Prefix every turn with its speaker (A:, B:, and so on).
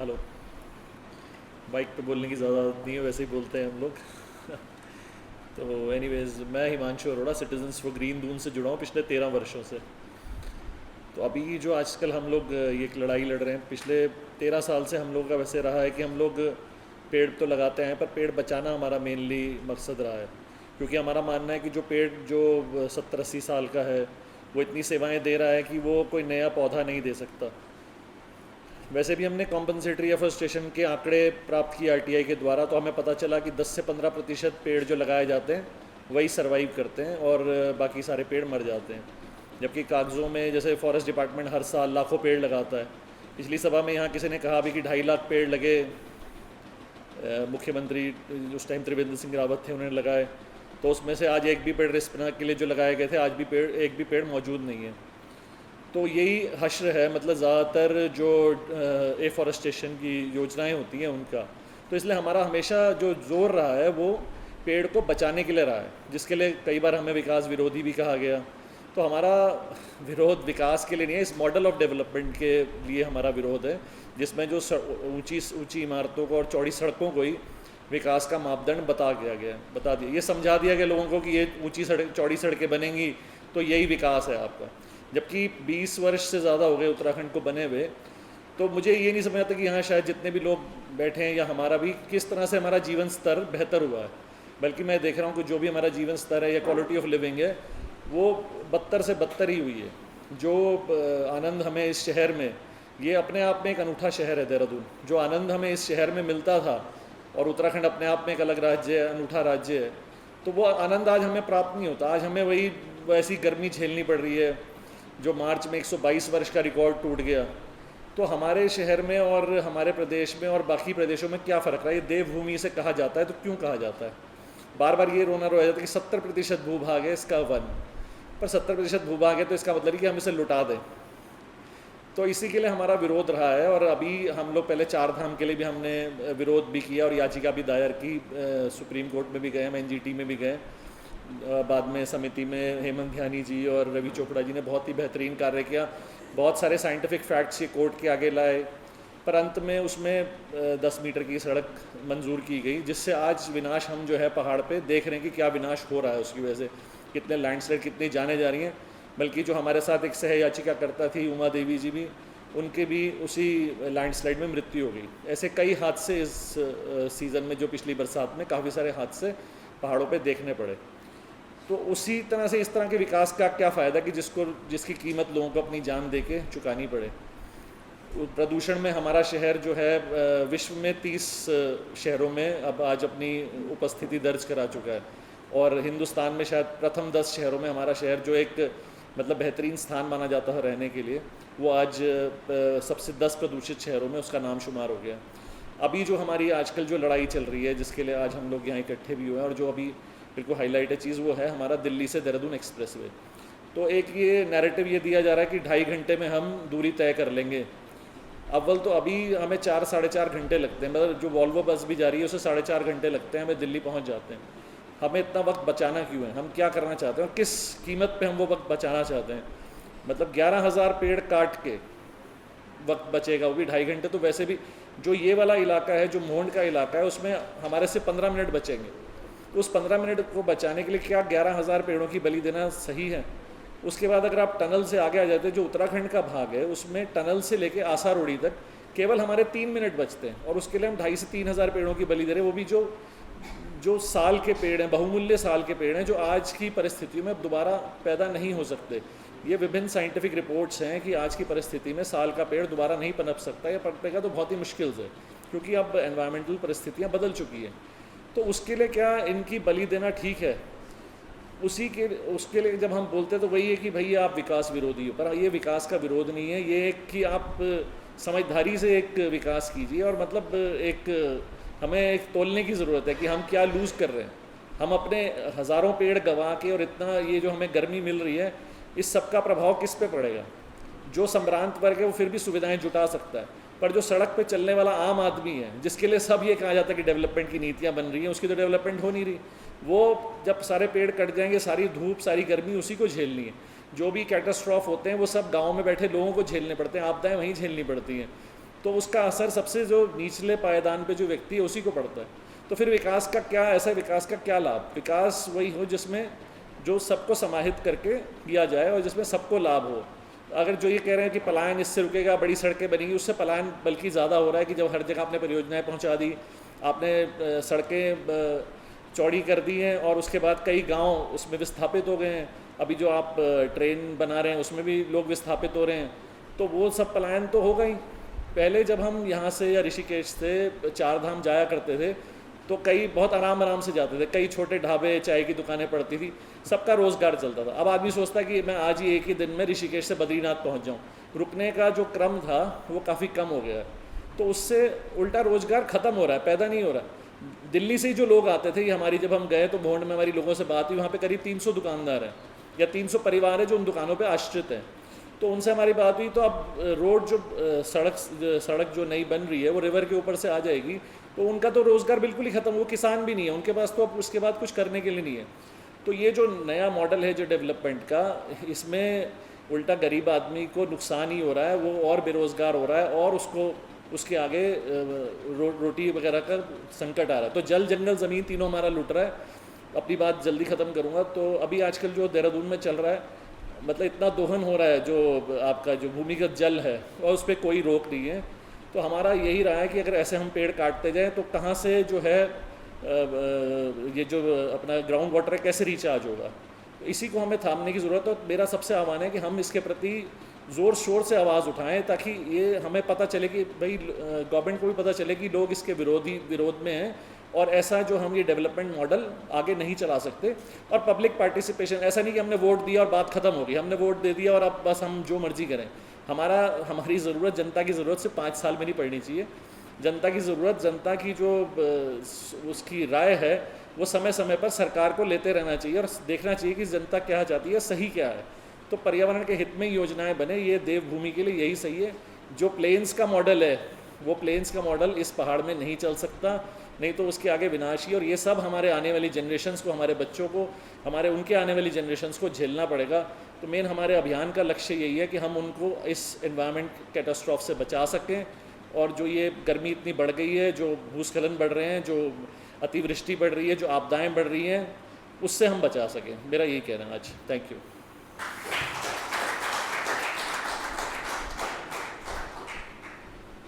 A: Hello. Bike पे बोलने की ज़्यादा आदत नहीं है, वैसे ही बोलते हैं हम लोग। तो एनीवेज, मैं Himanshu Arora citizens for green Doon से जुड़ा हूँ पिछले 13 वर्षों से। तो अभी जो आजकल हम लोग ये एक लड़ाई लड़ रहे हैं, पिछले 13 साल से हम लोग का वैसे रहा है कि हम लोग पेड़ तो लगाते हैं पर पेड़ बचाना हमारा मेनली मकसद रहा है। क्योंकि हमारा मानना है कि जो पेड़ जो 70-80 साल का है वो इतनी सेवाएं दे रहा है कि वो कोई नया पौधा नहीं दे सकता। वैसे भी हमने कॉम्पनसेटरी एफोरेस्टेशन के आंकड़े प्राप्त किए आरटीआई के द्वारा, तो हमें पता चला कि 10 से 15% पेड़ जो लगाए जाते हैं वही सरवाइव करते हैं और बाकी सारे पेड़ मर जाते हैं। जबकि कागज़ों में जैसे फॉरेस्ट डिपार्टमेंट हर साल लाखों पेड़ लगाता है। पिछली सभा में यहाँ किसी ने कहा भी कि 2.5 लाख पेड़ लगे, मुख्यमंत्री उस टाइम त्रिवेंद्र सिंह रावत थे, उन्होंने लगाए। तो उसमें से आज एक भी पेड़ रिस्पना के लिए जो लगाए गए थे, आज भी एक भी पेड़ मौजूद नहीं है। तो यही हश्र है, मतलब ज़्यादातर जो एफॉरेस्टेशन की योजनाएं होती हैं उनका। तो इसलिए हमारा हमेशा जो जोर रहा है वो पेड़ को बचाने के लिए रहा है, जिसके लिए कई बार हमें विकास विरोधी भी कहा गया। तो हमारा विरोध विकास के लिए नहीं है, इस मॉडल ऑफ डेवलपमेंट के लिए हमारा विरोध है, जिसमें जो ऊंची ऊंची इमारतों को और चौड़ी सड़कों को ही विकास का मापदंड बता दिया, ये समझा दिया गया लोगों को कि ये ऊंची सड़क चौड़ी सड़कें बनेंगी तो यही विकास है आपका। जबकि 20 वर्ष से ज़्यादा हो गए उत्तराखंड को बने हुए। तो मुझे ये नहीं समझ आता कि यहाँ शायद जितने भी लोग बैठे हैं या हमारा भी किस तरह से हमारा जीवन स्तर बेहतर हुआ है। बल्कि मैं देख रहा हूँ कि जो भी हमारा जीवन स्तर है या क्वालिटी ऑफ लिविंग है वो बदतर से बदतर ही हुई है। जो आनंद हमें इस शहर में, ये अपने आप में एक अनूठा शहर है देहरादून, जो आनंद हमें इस शहर में मिलता था, और उत्तराखंड अपने आप में एक अलग राज्य है, अनूठा राज्य है, तो वो आनंद आज हमें प्राप्त नहीं होता। आज हमें वही वैसी गर्मी झेलनी पड़ रही है जो मार्च में 122 वर्ष का रिकॉर्ड टूट गया। तो हमारे शहर में और हमारे प्रदेश में और बाकी प्रदेशों में क्या फ़र्क रहा है? ये देवभूमि से कहा जाता है, तो क्यों कहा जाता है? बार बार ये रोना रोया जाता है कि 70% भूभाग है इसका वन, पर 70% भूभाग है तो इसका मतलब है कि हम इसे लुटा दें। तो इसी के लिए हमारा विरोध रहा है। और अभी हम लोग पहले 4 धाम के लिए भी हमने विरोध भी किया और याचिका भी दायर की, सुप्रीम कोर्ट में भी गए, हम एनजीटी में भी गए। बाद में समिति में हेमंत ध्यानी जी और रवि चोपड़ा जी ने बहुत ही बेहतरीन कार्य किया, बहुत सारे साइंटिफिक फैक्ट्स ये कोर्ट के आगे लाए, पर अंत में उसमें 10 मीटर की सड़क मंजूर की गई, जिससे आज विनाश हम जो है पहाड़ पे देख रहे हैं कि क्या विनाश हो रहा है। उसकी वजह से कितने लैंडस्लाइड कितनी जाने जा रही हैं। बल्कि जो हमारे साथ एक सह याचिका करता थी उमा देवी जी भी, उनके भी उसी लैंडस्लाइड में मृत्यु हो गई। ऐसे कई हादसे इस सीज़न में, जो पिछली बरसात में काफ़ी सारे हादसे पहाड़ों पे देखने पड़े। तो उसी तरह से इस तरह के विकास का क्या फ़ायदा कि जिसकी कीमत लोगों को अपनी जान दे के चुकानी पड़े। प्रदूषण में हमारा शहर जो है विश्व में 30 शहरों में अब आज अपनी उपस्थिति दर्ज करा चुका है, और हिंदुस्तान में शायद प्रथम 10 शहरों में हमारा शहर, जो एक मतलब बेहतरीन स्थान माना जाता है रहने के लिए, वो आज सबसे 10 प्रदूषित शहरों में उसका नाम शुमार हो गया। अभी जो हमारी आजकल जो लड़ाई चल रही है, जिसके लिए आज हम लोग यहाँ इकट्ठे भी हुए हैं, और जो अभी बिल्कुल हाईलाइट है चीज़, वो है हमारा दिल्ली से देहरादून एक्सप्रेसवे। तो एक ये नैरेटिव ये दिया जा रहा है कि 2.5 घंटे में हम दूरी तय कर लेंगे। अव्वल तो अभी हमें 4-4.5 घंटे लगते हैं, मतलब जो वॉल्वो बस भी जा रही है उसे 4.5 घंटे लगते हैं, हमें दिल्ली पहुंच जाते हैं। हमें इतना वक्त बचाना क्यों है? हम क्या करना चाहते हैं और किस कीमत पे हम वो वक्त बचाना चाहते हैं? मतलब 11,000 पेड़ काट के वक्त बचेगा, वो भी 2.5 घंटे। तो वैसे भी जो ये वाला इलाका है, जो मोहंड का इलाका है, उसमें हमारे से 15 मिनट बचेंगे। तो उस 15 मिनट को बचाने के लिए क्या 11,000 पेड़ों की बलि देना सही है? उसके बाद अगर आप टनल से आगे आ जाते हैं, जो उत्तराखंड का भाग है, उसमें टनल से लेके आसा रोड़ी तक केवल हमारे 3 मिनट बचते हैं, और उसके लिए हम 2.5 से 3,000 पेड़ों की बलि दे रहे हैं। वो भी जो साल के पेड़ हैं, बहुमूल्य साल के पेड़ हैं, जो आज की परिस्थितियों में दोबारा पैदा नहीं हो सकते। ये विभिन्न साइंटिफिक रिपोर्ट्स हैं कि आज की परिस्थिति में साल का पेड़ दोबारा नहीं पनप सकता, या पनपेगा तो बहुत ही मुश्किल से, क्योंकि अब एनवायरमेंटल परिस्थितियाँ बदल चुकी हैं। तो उसके लिए क्या इनकी बलि देना ठीक है? उसके लिए जब हम बोलते हैं तो वही है कि भैया आप विकास विरोधी हो, पर ये विकास का विरोध नहीं है, ये एक कि आप समझदारी से एक विकास कीजिए। और मतलब एक हमें एक तोलने की ज़रूरत है कि हम क्या लूज़ कर रहे हैं। हम अपने हज़ारों पेड़ गंवा के, और इतना ये जो हमें गर्मी मिल रही है, इस सब का प्रभाव किस पे पड़ेगा? जो संभ्रांत वर्ग है वो फिर भी सुविधाएं जुटा सकता है, पर जो सड़क पे चलने वाला आम आदमी है, जिसके लिए सब ये कहा जाता है कि डेवलपमेंट की नीतियाँ बन रही हैं, उसकी तो डेवलपमेंट हो नहीं रही। वो जब सारे पेड़ कट जाएंगे, सारी धूप सारी गर्मी उसी को झेलनी है। जो भी कैटास्ट्रॉफ होते हैं वो सब गाँव में बैठे लोगों को झेलने पड़ते हैं, आपदाएँ वहीं झेलनी पड़ती हैं। तो उसका असर सबसे जो निचले पायदान पे जो व्यक्ति है उसी को पड़ता है। तो फिर विकास का क्या, ऐसा विकास का क्या लाभ? विकास वही हो जिसमें जो सबको समाहित करके किया जाए और जिसमें सबको लाभ हो। अगर जो ये कह रहे हैं कि पलायन इससे रुकेगा, बड़ी सड़कें बनेंगी, उससे पलायन बल्कि ज़्यादा हो रहा है कि जब हर जगह आपने परियोजनाएं पहुंचा दी, आपने सड़कें चौड़ी कर दी हैं और उसके बाद कई गांव उसमें विस्थापित हो गए हैं। अभी जो आप ट्रेन बना रहे हैं उसमें भी लोग विस्थापित हो रहे हैं, तो वो सब पलायन तो होगा ही। पहले जब हम यहाँ से या ऋषिकेश से चार धाम जाया करते थे तो कई बहुत आराम आराम से जाते थे, कई छोटे ढाबे चाय की दुकानें पड़ती थी, सबका रोज़गार चलता था। अब आदमी सोचता है कि मैं आज ही एक ही दिन में ऋषिकेश से बद्रीनाथ पहुँच जाऊँ, रुकने का जो क्रम था वो काफ़ी कम हो गया है। तो उससे उल्टा रोज़गार ख़त्म हो रहा है, पैदा नहीं हो रहा। दिल्ली से ही जो लोग आते थे, हमारी जब हम गए तो भोंड में हमारी लोगों से बात हुई, वहाँ पे करीब 300 दुकानदार हैं या 300 परिवार हैं जो उन दुकानों पे आश्रित हैं। तो उनसे हमारी बात हुई, तो अब रोड जो सड़क जो नई बन रही है वो रिवर के ऊपर से आ जाएगी, तो उनका तो रोज़गार बिल्कुल ही ख़त्म, वो किसान भी नहीं है उनके पास, तो अब उसके बाद कुछ करने के लिए नहीं है। तो ये जो नया मॉडल है जो डेवलपमेंट का, इसमें उल्टा गरीब आदमी को नुकसान ही हो रहा है, वो और बेरोज़गार हो रहा है और उसको उसके आगे रोटी वगैरह का संकट आ रहा है। तो जल जंगल ज़मीन तीनों हमारा लुट रहा है। अपनी बात जल्दी ख़त्म करूँगा। तो अभी आजकल जो देहरादून में चल रहा है, मतलब इतना दोहन हो रहा है जो आपका जो भूमिगत जल है, और उस पर कोई रोक नहीं है। तो हमारा यही रहा है कि अगर ऐसे हम पेड़ काटते जाएँ तो कहाँ से जो है ये जो अपना ग्राउंड वाटर है कैसे रिचार्ज होगा। तो इसी को हमें थामने की ज़रूरत है। तो मेरा सबसे आह्वान है कि हम इसके प्रति ज़ोर शोर से आवाज़ उठाएं, ताकि ये हमें पता चले कि भाई गवर्नमेंट को भी पता चले कि लोग इसके विरोध में हैं, और ऐसा जो हम ये डेवलपमेंट मॉडल आगे नहीं चला सकते। और पब्लिक पार्टिसिपेशन, ऐसा नहीं कि हमने वोट दिया और बात ख़त्म हो गई, हमने वोट दे दिया और अब बस हम जो मर्जी करें। हमारी ज़रूरत, जनता की ज़रूरत सिर्फ 5 साल में नहीं पड़नी चाहिए। जनता की ज़रूरत, जनता की जो उसकी राय है वो समय समय पर सरकार को लेते रहना चाहिए और देखना चाहिए कि जनता क्या चाहती है, सही क्या है। तो पर्यावरण के हित में ही योजनाएं बने, ये देवभूमि के लिए यही सही है। जो प्लेन्स का मॉडल है, वो प्लेन्स का मॉडल इस पहाड़ में नहीं चल सकता, नहीं तो उसके आगे विनाशी, और ये सब हमारे आने वाली जनरेशन्स को, हमारे बच्चों को, हमारे उनके आने वाली जनरेशन्स को झेलना पड़ेगा। तो मेन हमारे अभियान का लक्ष्य यही है कि हम उनको इस एनवायरनमेंट कैटास्ट्रॉफ से बचा सकें, और जो ये गर्मी इतनी बढ़ गई है, जो भूस्खलन बढ़ रहे हैं, जो अतिवृष्टि बढ़ रही है, जो आपदाएं बढ़ रही हैं, उससे हम बचा सकें। मेरा यही कहना है आज। Thank you.